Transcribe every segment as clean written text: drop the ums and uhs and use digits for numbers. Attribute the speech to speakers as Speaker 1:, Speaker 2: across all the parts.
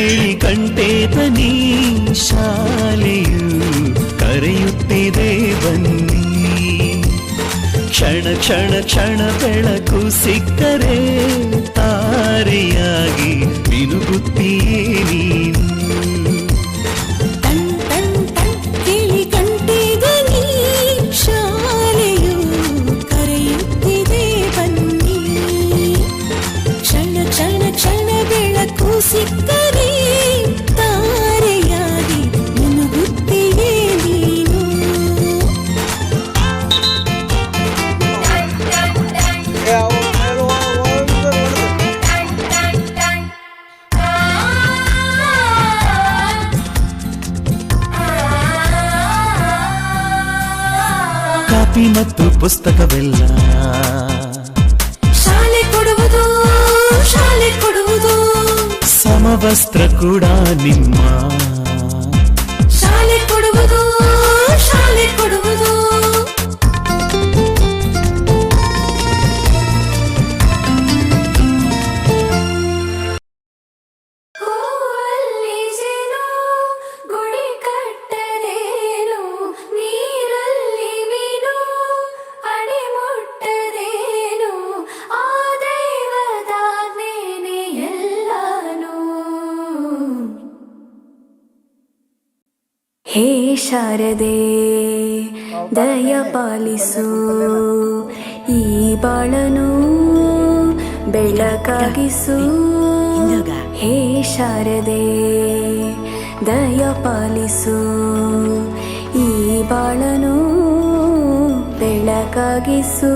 Speaker 1: ಕೇಳಿ ಗಂಟೆ ಧ್ವನಿ ಶಾಲೆಯು ಕರೆಯುತ್ತಿದೆ ಬನ್ನಿ. ಕ್ಷಣ ಕ್ಷಣ ಕ್ಷಣ ಬೆಳಕು ಸಿಕ್ಕರೆ ತಾರೆಯಾಗಿ ಮಿನುಗುತ್ತೀಯೇ ನೀನು.
Speaker 2: ಕೇಳಿ ಗಂಟೆ ಧ್ವನಿ ಶಾಲೆಯು ಕರೆಯುತ್ತಿದೆ ಬನ್ನಿ. ಕ್ಷಣ ಕ್ಷಣ ಕ್ಷಣ ಬೆಳಕು ಸಿಕ್ಕರೆ ತಾರೆಯಾಗಿ ಮಿನುಗುತ್ತೀಯೇ ನೀನು.
Speaker 1: ಕಾಪಿ ಮತ್ತು ಪುಸ್ತಕವೆಲ್ಲ
Speaker 2: ಶಾಲೆ ಕೊಡುವುದು, ಶಾಲೆ ಕೊಡುವುದು.
Speaker 1: ಸಮವಸ್ತ್ರ ಕೂಡ ನಿಮ್ಮ
Speaker 2: ಶಾಲೆ ಕೊಡುವುದು, ಶಾಲೆ ಕೊಡುವುದು. ಹೂವಲ್ಲಿ ಜೇನು ಗುಡಿ ಕಟ್ಟದೇನು, ನೀರಲ್ಲಿ ಮೀನು ಅಡಿ ಮುಟ್ಟದೇನು, ಆ ದೈವದಾಜ್ಞೆನೇ ಎಲ್ಲಾನು. ಹೇ ಶಾರದೆ ದಯ ಪಾಲಿಸು, ಈ ಬಾಳನು ಬೆಳಕಾಗಿಸು. ಹೇ ಶಾರದೆ ದಯ ಪಾಲಿಸು, ಈ ಬಾಳನು ಬೆಳಕಾಗಿಸು.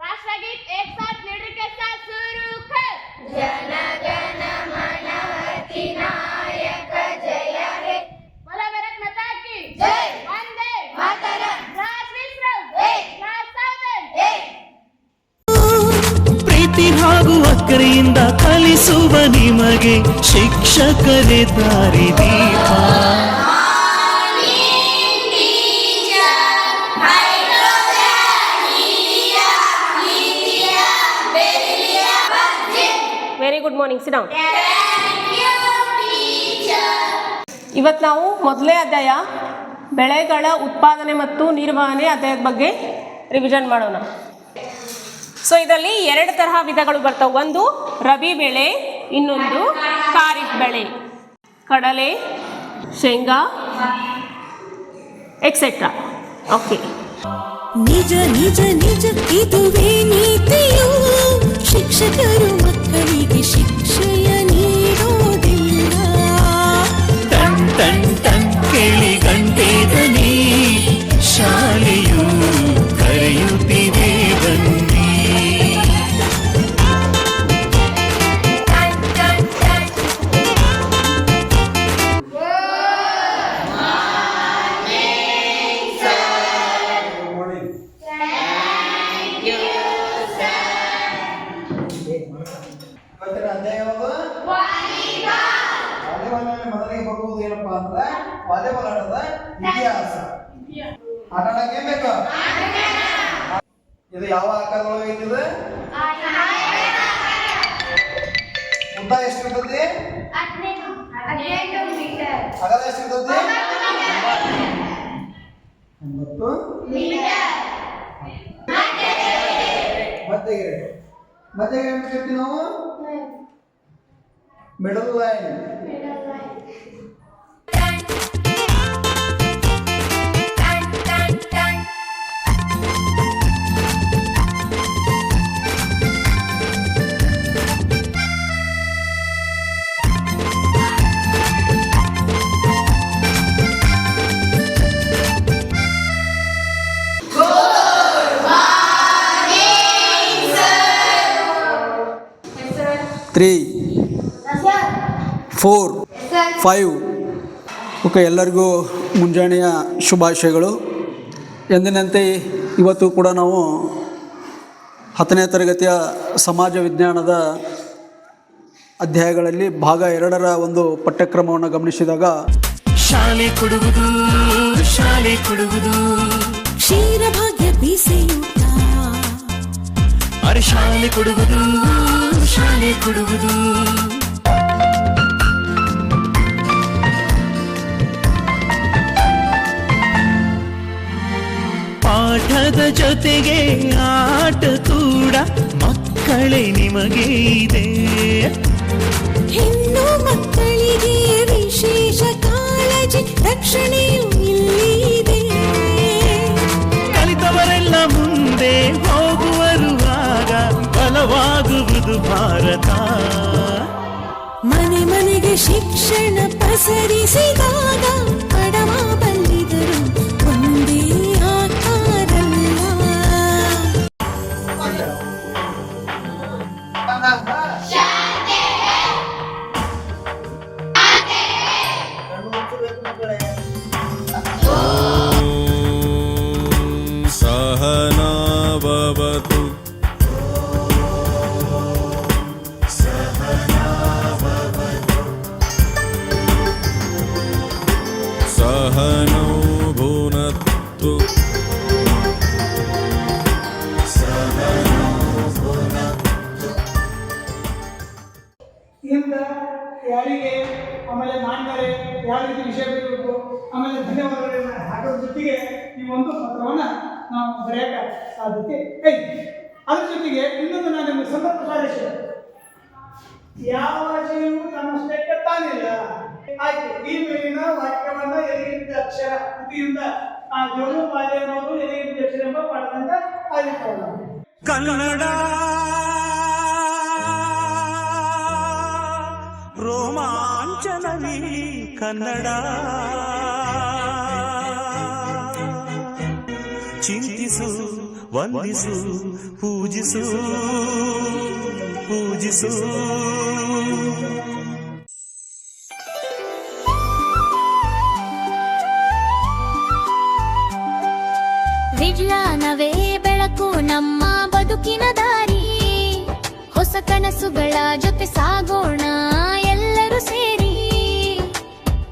Speaker 3: राष्ट्रगीत एक साथ लीडर के साथ शुरू कर. जन गण मन अधिनायक जय हे. बोला भारत माता की जय. वंदे मातरम. राष्ट्रविश्रम राष्ट्रसाधन.
Speaker 1: ಪ್ರೀತಿ ಹಾಗೂ ಅಕ್ಕರೆಯಿಂದ ಕಲಿಸುವ ನಿಮಗೆ ಶಿಕ್ಷಕರೇ ದಾರಿದೀಪ.
Speaker 4: Very good morning, sit down. ಇವತ್ತು ನಾವು ಮೊದಲನೇ ಅಧ್ಯಾಯ ಬೆಳೆಗಳ ಉತ್ಪಾದನೆ ಮತ್ತು ನಿರ್ವಹಣೆ ಅಧ್ಯಾಯದ ಬಗ್ಗೆ ರಿವಿಷನ್ ಮಾಡೋಣ. ಸೊ ಇದರಲ್ಲಿ 2 ತರಹ ವಿಧಗಳು ಬರ್ತವೆ. ಒಂದು ರಬಿ ಬೆಳೆ, ಇನ್ನೊಂದು ಖಾರಿಫ್ ಬೆಳೆ. ಕಡಲೆ, ಶೇಂಗಾ ಎಕ್ಸೆಟ್ರಾ. ಓಕೆ,
Speaker 2: ನಿಜ ನಿಜ ನಿಜ ಇದುವೇ ನೀತಿಯು. ಶಿಕ್ಷಕರು ಮಕ್ಕಳಿಗೆ ಶಿಕ್ಷೆಯ ನೀಡೋದಿಲ್ಲ.
Speaker 1: ಟನ್ ಟನ್ ಟನ್ ಕೇಳಿ ಗಂಟೆ ಧ್ವನಿ ಶಾಲೆಯು ಕರೆಯುತ್ತಿದೆ ಬನ್ನಿ.
Speaker 5: ಇವತ್ತಿನ ಅಧ್ಯಾಯ ವಾಲಿಬಾಲ್ ಮೊದಲಿಗೆ ಬರುವುದು ಏನಪ್ಪಾ ಅಂದ್ರೆ ವಾಲಿಬಾಲ್ ಆಟದ ಇತಿಹಾಸ. ಆಟ ಆಡಕ್ಕೆ ಏನ್ ಬೇಕು? ಇದು ಯಾವ ಆಕಾರದೊಳಗೆ ಐತಿದೆ? ಉದ್ದ ಎಷ್ಟು ಇರ್ತದೆ? 18 ಮೀಟರ್. ಅಗಲ ಎಷ್ಟು ಇರ್ತದೆ? 80 ಮೀಟರ್. ಮಧ್ಯಗೆ ಏನು ಕರಿತೀವಿ ನಾವು? Middle line.
Speaker 6: ತ್ರೀ 4 5. ಓಕೆ, ಎಲ್ಲರಿಗೂ ಮುಂಜಾನೆಯ ಶುಭಾಶಯಗಳು. ಎಂದಿನಂತೆ ಇವತ್ತು ಕೂಡ ನಾವು 10ನೇ ತರಗತಿಯ ಸಮಾಜ ವಿಜ್ಞಾನದ ಅಧ್ಯಾಯಗಳಲ್ಲಿ ಭಾಗ 2ರ ಒಂದು ಪಠ್ಯಕ್ರಮವನ್ನು ಗಮನಿಸಿದಾಗ
Speaker 1: ಶಾಲೆ ಕೊಡುವುದು, ಶಾಲೆ ಕೊಡುವುದು,
Speaker 2: ಕ್ಷೀರ ಭಾಗ್ಯ ಬಿಸಿಯೂಟ.
Speaker 1: ಶಾಲೆ ಕೊಡುವುದು, ಶಾಲೆ ಕೊಡುವುದು. ಪಾಠದ ಜೊತೆಗೆ ಆಟ ಕೂಡ ಮಕ್ಕಳೇ ನಿಮಗೆ ಇದೆ.
Speaker 2: ಹೆಣ್ಣು ಮಕ್ಕಳಿಗೆ ವಿಶೇಷ ಕಾಳಜಿ ರಕ್ಷಣೆಯೂ ಇಲ್ಲಿದೆ.
Speaker 1: ಕಲಿತವರೆಲ್ಲ ಮುಂದೆ ಹೋಗುವರು, ಆಗ ಬಲವಾಗುವುದು ಭಾರತ.
Speaker 2: ಮನೆ ಮನೆಗೆ ಶಿಕ್ಷಣ ಪಸರಿಸಿದಾಗ ಕಡವ ಬಲ್ಲಿದರು ಒಂದೇ ಆಕಾರಲ್ಲ.
Speaker 7: सहना भवतु सहनौ भुनक्तु
Speaker 8: ಇಂದ ಯಾರಿಗೆ ಆಮೇಲೆ ಮಾನ್ಯರೇ ಯಾವ ರೀತಿ ವಿಷಯ ಬರೀಬೇಕು, ಆಮೇಲೆ ಧನ್ಯವಾದಗಳನ್ನ ಹಾಕೋದ್ರ ಜೊತೆಗೆ ಈ ಒಂದು ಪತ್ರವನ್ನು ನಾವು ಬರೆಯೋಕ್ಕೆ ಸಾಧ್ಯತೆ ಐತಿ. ಅದ್ರ ಜೊತೆಗೆ ಇನ್ನೊಂದು ನಾನು ನಿಮಗೆ ಸಂದರ್ಭ ಸಾರಿಸಿದೆ, ಯಾವ ಜೀವವು ತನ್ನಷ್ಟೇ ಕೆತ್ತಾನಿಲ್ಲ. ಆಯ್ತು, ಈ ಮೇಲಿನ ವಾಕ್ಯವನ್ನ ಎಲೆಗಿಂತ ಅಕ್ಷರ ಕೃತಿಯಿಂದ ಆ ಜೋಡುಪಾಲಿಯವರು ಎಲೆಗಿಂತ ಅಕ್ಷರ ಎಂಬ ಪಾಠದಿಂದ ಆಯ್ದುಕೊಳ್ಳೋಣ.
Speaker 1: ಕನ್ನಡ ರೋಮಾಂಚನವೀ ಕನ್ನಡ, ಚಿಂತಿಸು ವಂದಿಸು ಪೂಜಿಸು ಪೂಜಿಸು.
Speaker 9: ವಿಜ್ಞಾನವೇ ಬೆಳಕು ನಮ್ಮ ಬದುಕಿನ ದಾರಿ, ಹೊಸ ಕನಸುಗಳ ಜೊತೆ ಸಾಗೋಣ ಎಲ್ಲರೂ ಸೇರಿ.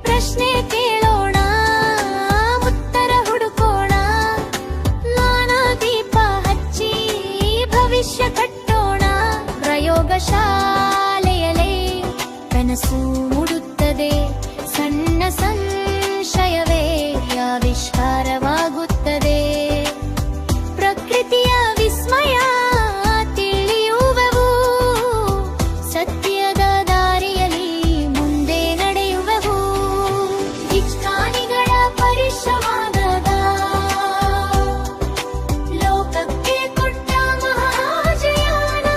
Speaker 9: ಪ್ರಶ್ನೆ ಕೇಳೋಣ, ಉತ್ತರ ಹುಡುಕೋಣ, ಜ್ಞಾನ ದೀಪ ಹಚ್ಚಿ ಭವಿಷ್ಯ ಕಟ್ಟೋಣ. ಪ್ರಯೋಗಶಾಲೆಯಲ್ಲೇ ಕನಸು ಮೂಡುತ್ತದೆ, ಸಣ್ಣ ಸಂಶಯವೇ ಆವಿಷ್ಕಾರವಾಗುತ್ತದೆ. ಪ್ರಕೃತಿಯ ವಿಸ್ಮಯ ತಿಳಿಯುವೆವು, ಸತ್ಯದ ದಾರಿಯಲ್ಲಿ ಮುಂದೆ ನಡೆಯುವೆವು. ವಿಜ್ಞಾನಿಗಳ ಪರಿಶ್ರಮದ ಲೋಕಕ್ಕೆ ಕೊಟ್ಟ ಮಹಾಜಯಾನ,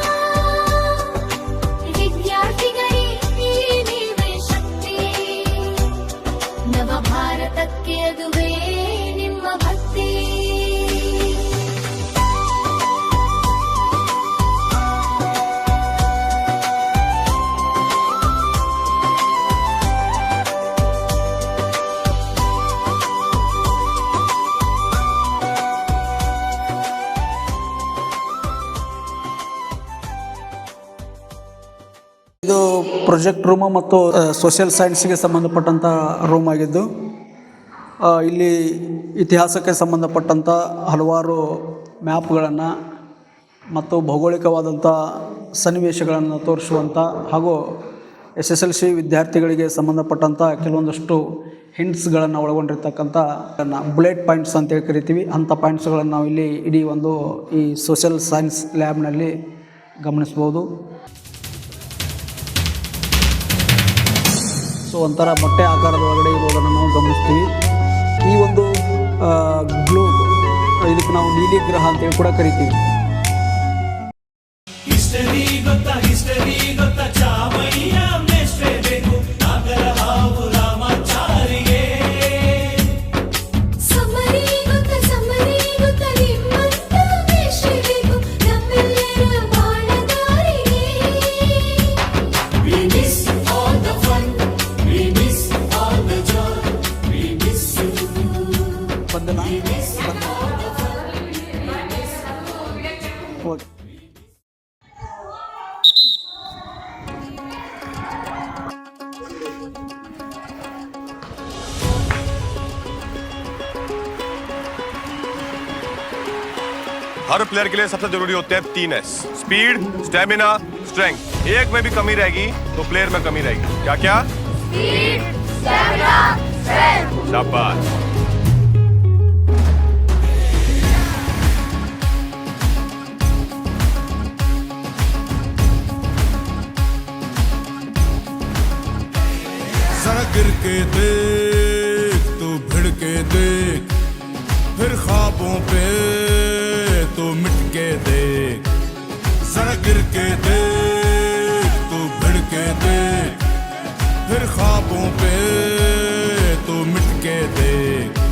Speaker 9: ವಿದ್ಯಾರ್ಥಿಗಳಿಗೆ ನೀವೇ ಶಕ್ತಿ, ನವ ಭಾರತಕ್ಕೆ ಅದುವೇ ನಿಮ್ಮ ಭಕ್ತಿ.
Speaker 6: ಇದು ಪ್ರೊಜೆಕ್ಟ್ ರೂಮು ಮತ್ತು ಸೋಷಿಯಲ್ ಸೈನ್ಸ್ಗೆ ಸಂಬಂಧಪಟ್ಟಂಥ ರೂಮ್ ಆಗಿದ್ದು, ಇಲ್ಲಿ ಇತಿಹಾಸಕ್ಕೆ ಸಂಬಂಧಪಟ್ಟಂಥ ಹಲವಾರು ಮ್ಯಾಪ್ಗಳನ್ನು ಮತ್ತು ಭೌಗೋಳಿಕವಾದಂಥ ಸನ್ನಿವೇಶಗಳನ್ನು ತೋರಿಸುವಂಥ ಹಾಗೂ SSLC ವಿದ್ಯಾರ್ಥಿಗಳಿಗೆ ಸಂಬಂಧಪಟ್ಟಂಥ ಕೆಲವೊಂದಷ್ಟು ಹಿಂಟ್ಸ್ಗಳನ್ನು ಒಳಗೊಂಡಿರ್ತಕ್ಕಂಥ ಬುಲೆಟ್ ಪಾಯಿಂಟ್ಸ್ ಅಂತೇಳಿ ಕರಿತೀವಿ. ಅಂಥ ಪಾಯಿಂಟ್ಸ್ಗಳನ್ನು ನಾವು ಇಲ್ಲಿ ಇಡೀ ಒಂದು ಈ ಸೋಷಿಯಲ್ ಸೈನ್ಸ್ ಲ್ಯಾಬ್ನಲ್ಲಿ ಗಮನಿಸ್ಬೋದು. ಸೊ ಒಂಥರ ಮೊಟ್ಟೆ ಆಕಾರದ ಒಳಗಡೆ ಇರೋದನ್ನು ನಾವು ಗಮನಿಸ್ತೀವಿ. ಈ ಒಂದು ಗ್ಲೋಬ್, ಇದಕ್ಕೆ ನಾವು ನೀಲಿ ಗ್ರಹ ಅಂತೇಳಿ ಕೂಡ ಕರಿತೀವಿ.
Speaker 1: ಹಿಸ್ಟರಿ ಗೊತ್ತಾ, ಹಿಸ್ಟರಿ ಗೊತ್ತಾ, ಚಾಮಯ್ಯ ಮೇಷ್ಟ್ರೇ ಬೇಕು, ನಾಗರ ಹಾವು ರಾಮಾಚಾರಿಗೆ.
Speaker 9: ಸಮರಿ ಗೊತ್ತ ನಿಮ್ಮಂತ ಮೇಷ್ಟ್ರೇ ಬೇಕು, ನಮ್ಮೆಲ್ಲರ ಬಾಳದಾರಿಗೆ.
Speaker 1: We miss all the fun, we miss all the joy, we miss you.
Speaker 6: ಬಂದನಾ? ಓಕೆ.
Speaker 7: हर प्लेयर के लिए सबसे जरूरी होते हैं 3S: स्पीड, स्टेमिना, स्ट्रेंथ. एक में भी कमी रहेगी तो प्लेयर में कमी रहेगी. क्या क्या?
Speaker 3: Speed, stamina, strength.
Speaker 7: शाबाश.
Speaker 10: गिर के देख तू भिड़ के देख फिर ख्वाबों पे तू मिट के देख जरा गिर के देख तू भिड़ के देख फिर ख्वाबों पे तू मिट के देख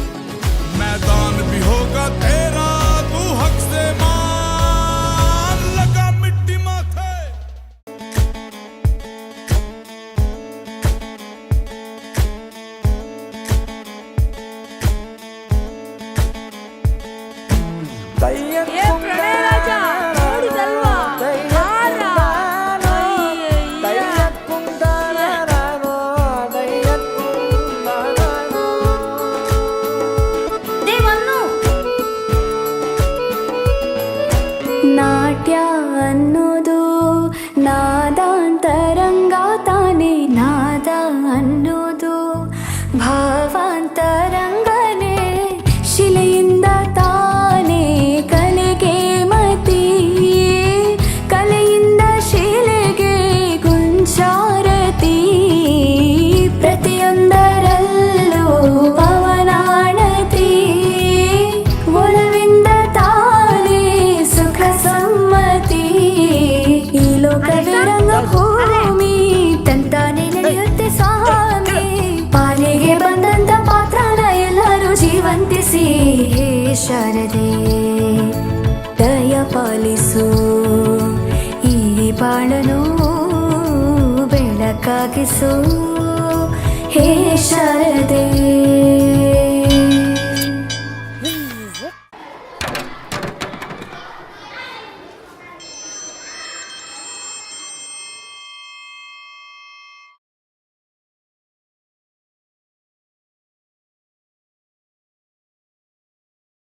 Speaker 10: मैदान भी होगा तेरा तू हक से मान लगा मिट्टी माथे
Speaker 9: ನಾಟ್ಯ ಅನ್ನೋದು ನಾದಾಂತರಂಗ ತಾನೆ ನಾದ ಅನ್ನೋದು ಭಾವಾಂತರಂಗನೇ ಶಿಲೆಯಿಂದ ತಾನೇ ಕಲೆಗೆ ಮತಿ ಕಲೆಯಿಂದ ಶಿಲೆಗೆ ಗುಂಚಾರತಿ ಪ್ರತಿಯೊಂದರಲ್ಲೂ ಪವನಾಣತಿ ಒಲವಿಂದ ತಾನೇ ಸುಖ ಸಮ್ಮತಿ ಈ ಲೋಕದ ರಂಗಭೂಮಿ ತಂತಾನೆ ನಡೆಯುತ್ತೆ ಸ್ವಾಮಿ ಪಾಲಿಗೆ ಬಂದಂತ ಪಾತ್ರನ ಎಲ್ಲರೂ ಜೀವಂತಿಸಿ ಹೇ ಶಾರದೆ ದಯ ಪಾಲಿಸು ಈ ಬಾಳನು ಬೆಳಕಾಗಿಸು ಹೇ ಶಾರದೆ